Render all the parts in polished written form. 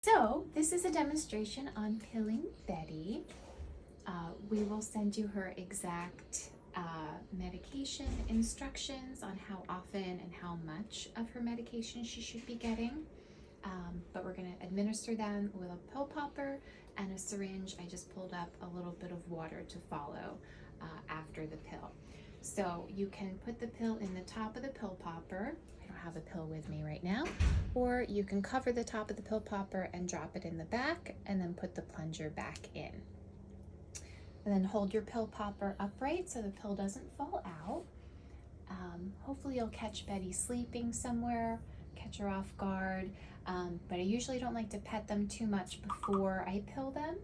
So this is a demonstration on pilling Betty. We will send you her exact medication instructions on how often and how much of her medication she should be getting. But we're going to administer them with a pill popper and a syringe. I just pulled up a little bit of water to follow after the pill. So you can put the pill in the top of the pill popper. I don't have a pill with me right now. Or you can cover the top of the pill popper and drop it in the back and then put the plunger back in. And then hold your pill popper upright so the pill doesn't fall out. Hopefully you'll catch Betty sleeping somewhere, catch her off guard. But I usually don't like to pet them too much before I pill them.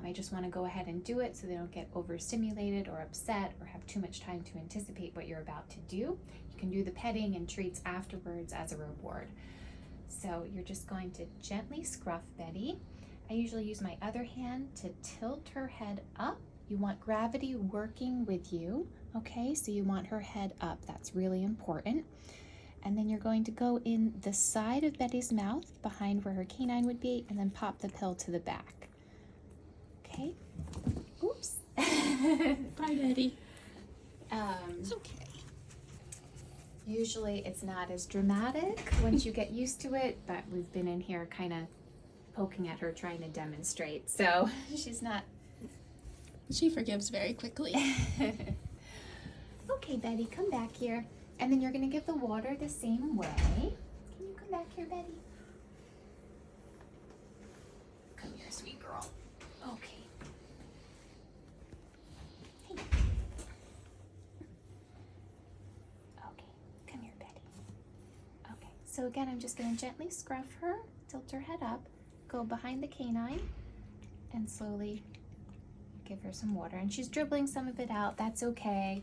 I just want to go ahead and do it so they don't get overstimulated or upset or have too much time to anticipate what you're about to do. You can do the petting and treats afterwards as a reward. So you're just going to gently scruff Betty. I usually use my other hand to tilt her head up. You want gravity working with you, okay? So you want her head up. That's really important. And then you're going to go in the side of Betty's mouth, behind where her canine would be, and then pop the pill to the back. Okay? Oops. Bye, Betty. It's okay. Usually it's not as dramatic once you get used to it, but we've been in here kind of poking at her trying to demonstrate, so she's not. She forgives very quickly. Okay, Betty, come back here. And then you're going to give the water the same way. Can you come back here, Betty? Come here, sweet girl. Okay. Hey. Okay, come here, Betty. Okay, so again, I'm just going to gently scruff her, tilt her head up, go behind the canine, and slowly give her some water. And she's dribbling some of it out. That's okay.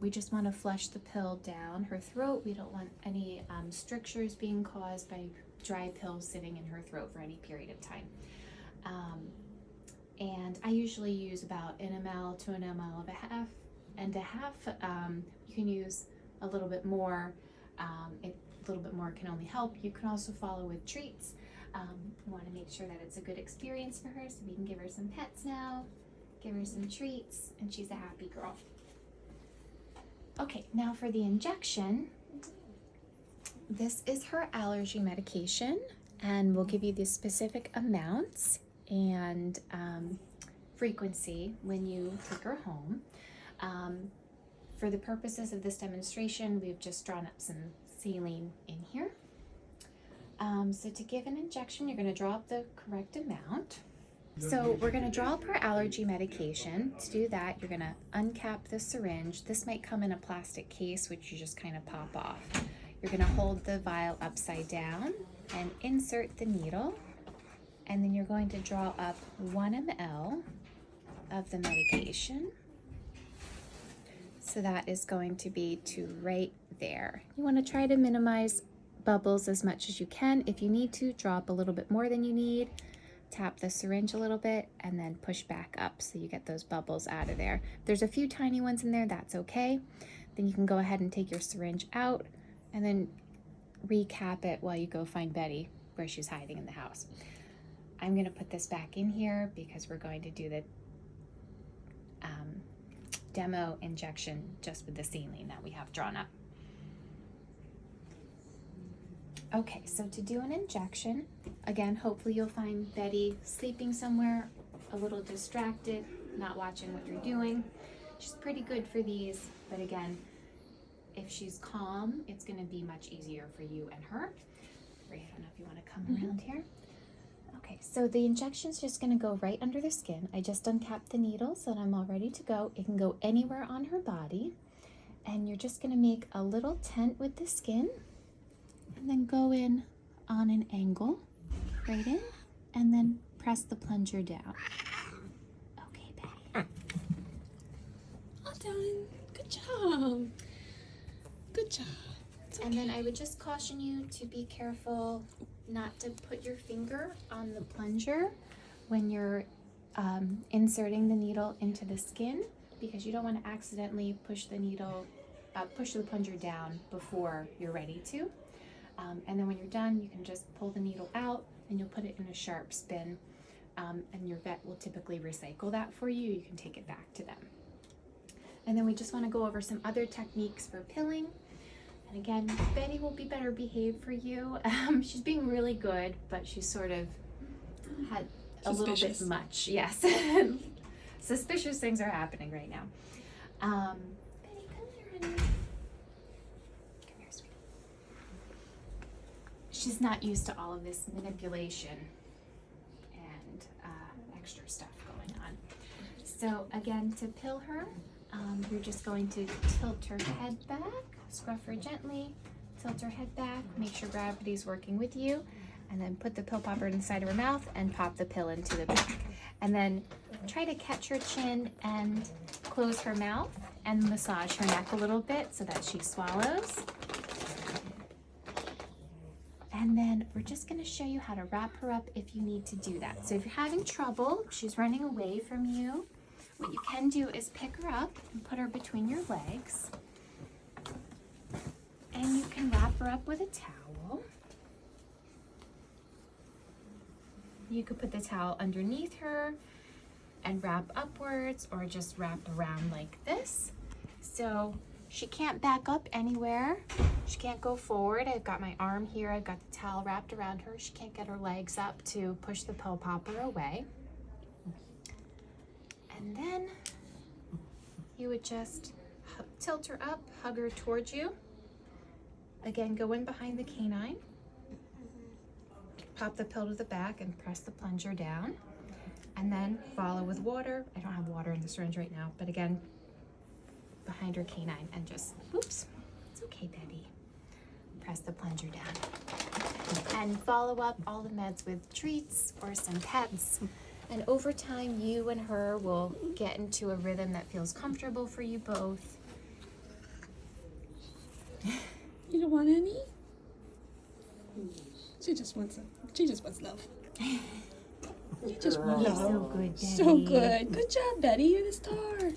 We just want to flush the pill down her throat. We don't want any strictures being caused by dry pills sitting in her throat for any period of time. And I usually use about 1 ml to 1 ml of a half. You can use a little bit more. A little bit more can only help. You can also follow with treats. We want to make sure that it's a good experience for her, so we can give her some pets now, give her some treats, and she's a happy girl. Okay, now for the injection. This is her allergy medication, and we'll give you the specific amounts and frequency when you take her home. For the purposes of this demonstration, we've just drawn up some saline in here. So to give an injection, you're going to draw up the correct amount. So we're going to draw up her allergy medication. To do that, you're going to uncap the syringe. This might come in a plastic case, which you just kind of pop off. You're going to hold the vial upside down and insert the needle. And then you're going to draw up 1 ml of the medication. So that is going to be to right there. You want to try to minimize bubbles as much as you can. If you need to, drop a little bit more than you need. Tap the syringe a little bit and then push back up so you get those bubbles out of there. If there's a few tiny ones in there, that's okay. Then you can go ahead and take your syringe out and then recap it while you go find Betty where she's hiding in the house. I'm going to put this back in here because we're going to do the demo injection just with the saline that we have drawn up. Okay, so to do an injection, again, hopefully you'll find Betty sleeping somewhere, a little distracted, not watching what you're doing. She's pretty good for these, but again, if she's calm, it's going to be much easier for you and her. Ray, I don't know if you want to come around here. Okay, so the injection's just going to go right under the skin. I just uncapped the needle so that I'm all ready to go. It can go anywhere on her body. And you're just going to make a little tent with the skin and then go in on an angle, right in, and then press the plunger down. Okay, Betty. Well done. Good job. Good job. Okay. And then I would just caution you to be careful not to put your finger on the plunger when you're inserting the needle into the skin, because you don't want to accidentally push the plunger down before you're ready to. And then when you're done, you can just pull the needle out and you'll put it in a sharps bin, and your vet will typically recycle that for you. You can take it back to them. And then we just want to go over some other techniques for pilling. And again, Betty will be better behaved for you. She's being really good, but she's sort of had a little bit much. Yes. Suspicious things are happening right now. Betty, come here, honey. Come here, sweetie. She's not used to all of this manipulation and extra stuff going on. So again, to pill her, you're just going to tilt her head back, scruff her gently, tilt her head back, make sure gravity's working with you, and then put the pill popper inside of her mouth and pop the pill into the back. And then try to catch her chin and close her mouth and massage her neck a little bit so that she swallows. And then we're just going to show you how to wrap her up if you need to do that. So if you're having trouble, she's running away from you, what you can do is pick her up and put her between your legs. And you can wrap her up with a towel. You could put the towel underneath her and wrap upwards, or just wrap around like this. So she can't back up anywhere. She can't go forward. I've got my arm here. I've got the towel wrapped around her. She can't get her legs up to push the pill popper away. And then you would just tilt her up, hug her towards you. Again, go in behind the canine. Pop the pill to the back and press the plunger down. And then follow with water. I don't have water in the syringe right now, but again, behind her canine and just, oops, it's okay, Betty. Press the plunger down. And follow up all the meds with treats or some pets. And over time, you and her will get into a rhythm that feels comfortable for you both. You don't want any? She just wants love. You just want You're love. so good, Betty. So good. Good job, Betty. You're the star.